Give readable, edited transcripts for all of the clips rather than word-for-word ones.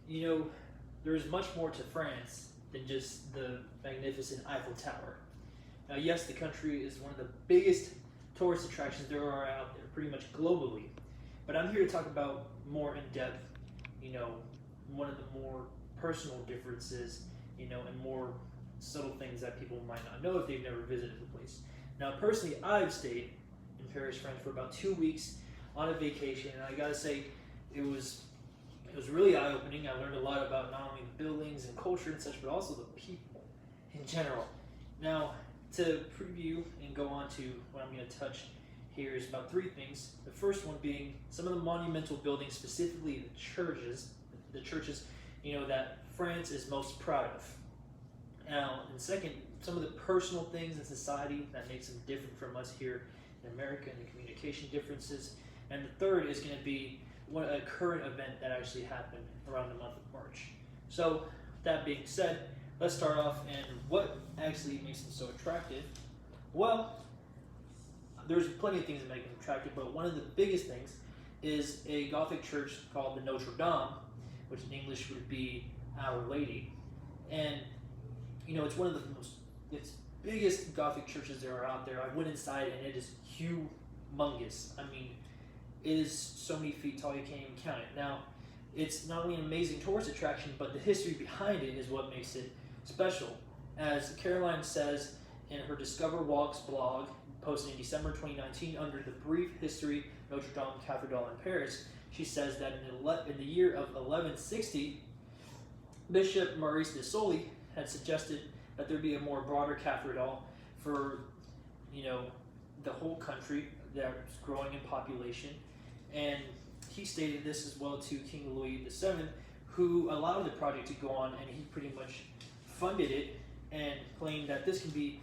You know, there's much more to France than just the magnificent Eiffel Tower. Now, yes, the country is one of the biggest tourist attractions there are out there, pretty much globally. But I'm here to talk about more in depth, you know, one of the more personal differences, and more subtle things that people might not know if they've never visited the place. Now, personally, I've stayed in Paris, France for about 2 weeks on a vacation, and I gotta say, it was it was really eye opening. I learned a lot about not only the buildings and culture and such, but also the people in general. Now, to preview and go on to what I'm going to touch here is about three things. The first one being some of the monumental buildings, specifically the churches, that France is most proud of. Now, and second, some of the personal things in society that makes them different from us here in America and the communication differences. And the third is going to be a current event that actually happened around the month of March. So, that being said, let's start off and what actually makes them so attractive. Well, there's plenty of things that make them attractive, but one of the biggest things is a Gothic church called the Notre Dame, which in English would be Our Lady. And it's one of the it's biggest Gothic churches there are out there. I went inside and it is humongous. I mean, it is so many feet tall you can't even count it. Now, it's not only an amazing tourist attraction, but the history behind it is what makes it special. As Caroline says in her Discover Walks blog, posted in December 2019 under the brief history Notre Dame Cathedral in Paris, she says that in the year of 1160, Bishop Maurice de Sully had suggested that there be a more broader cathedral for, the whole country that's growing in population. And he stated this as well to King Louis VII, who allowed the project to go on, and he pretty much funded it and claimed that this can be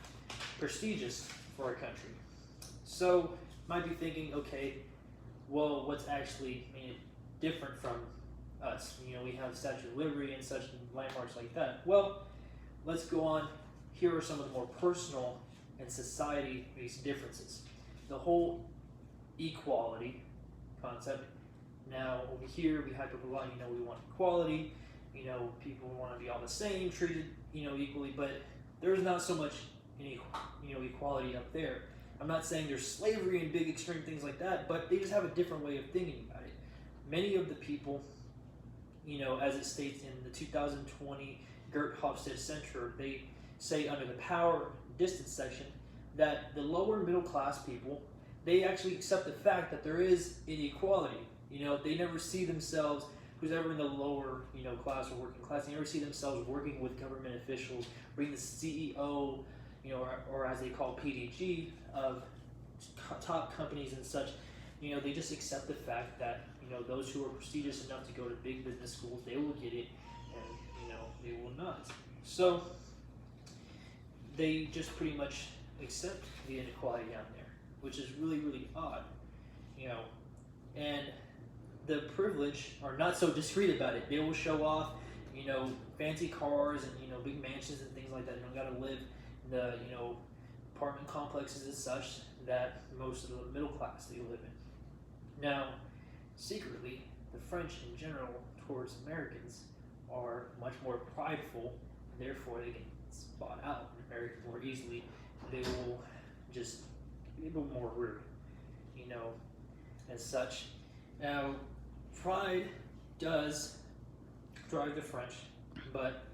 prestigious for our country. So, might be thinking, okay, well, what's actually made it different from us? We have the Statue of Liberty and such landmarks like that. Well, let's go on. Here are some of the more personal and society-based differences. The whole equality concept. Now, over here, we hype up a lot, we want equality, people want to be all the same, treated, equally, but there's not so much, equality up there. I'm not saying there's slavery and big extreme things like that, but they just have a different way of thinking about it. Many of the people, as it states in the 2020 Gert Hofstede Center, they say under the power distance section that the lower middle class people, they actually accept the fact that there is inequality. They never see themselves, who's ever in the lower, class or working class, they never see themselves working with government officials, being the CEO, or as they call PDG of top companies and such. They just accept the fact that, those who are prestigious enough to go to big business schools, they will get it, and, they will not. So, they just pretty much accept the inequality down there, which is really, really odd, and the privilege are not so discreet about it. They will show off, fancy cars and, big mansions and things like that. They don't got to live in the, apartment complexes and such that most of the middle class they live in. Now, secretly, the French in general towards Americans are much more prideful, and therefore they get spot out more easily. They will just be a little more rude, as such. Now, pride does drive the French, but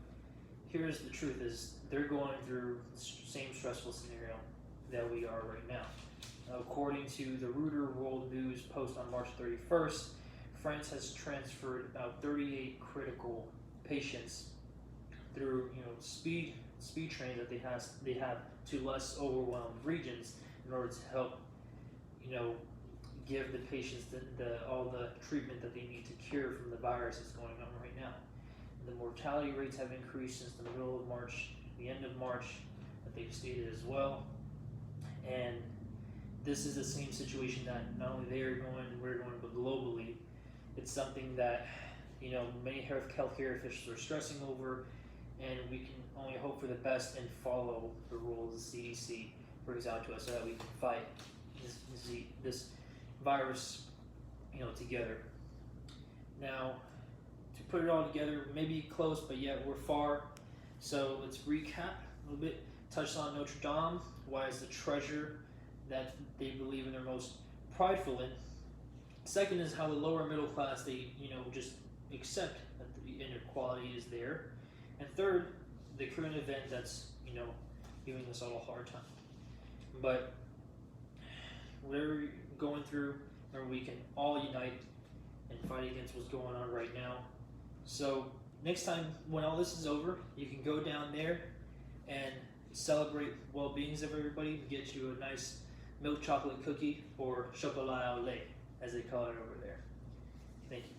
here's the truth: is they're going through the same stressful scenario that we are right now. According to the Reuter World News post on March 31st, France has transferred about 38 critical patients through speed trains that they have to less overwhelmed regions in order to help give the patients all the treatment that they need to cure from the virus that's going on right now. The mortality rates have increased since the middle of March, the end of March, that they've stated as well. And this is the same situation that not only they are going, we're going, but globally. It's something that many healthcare officials are stressing over, and we can only hope for the best and follow the rules the CDC brings out to us so that we can fight this virus, together. Now, to put it all together. Maybe close, but yet we're far. So let's recap a little bit. Touched on Notre Dame, why it's the treasure that they believe in, their most prideful in. Second is how the lower middle class, they just accept that the inequality is there. And third, the current event that's giving us all a hard time. But whatever you're going through, remember, we can all unite and fight against what's going on right now. So next time when all this is over, you can go down there and celebrate well-beings of everybody and get you a nice milk chocolate cookie or chocolat au lait, as they call it over there. Thank you.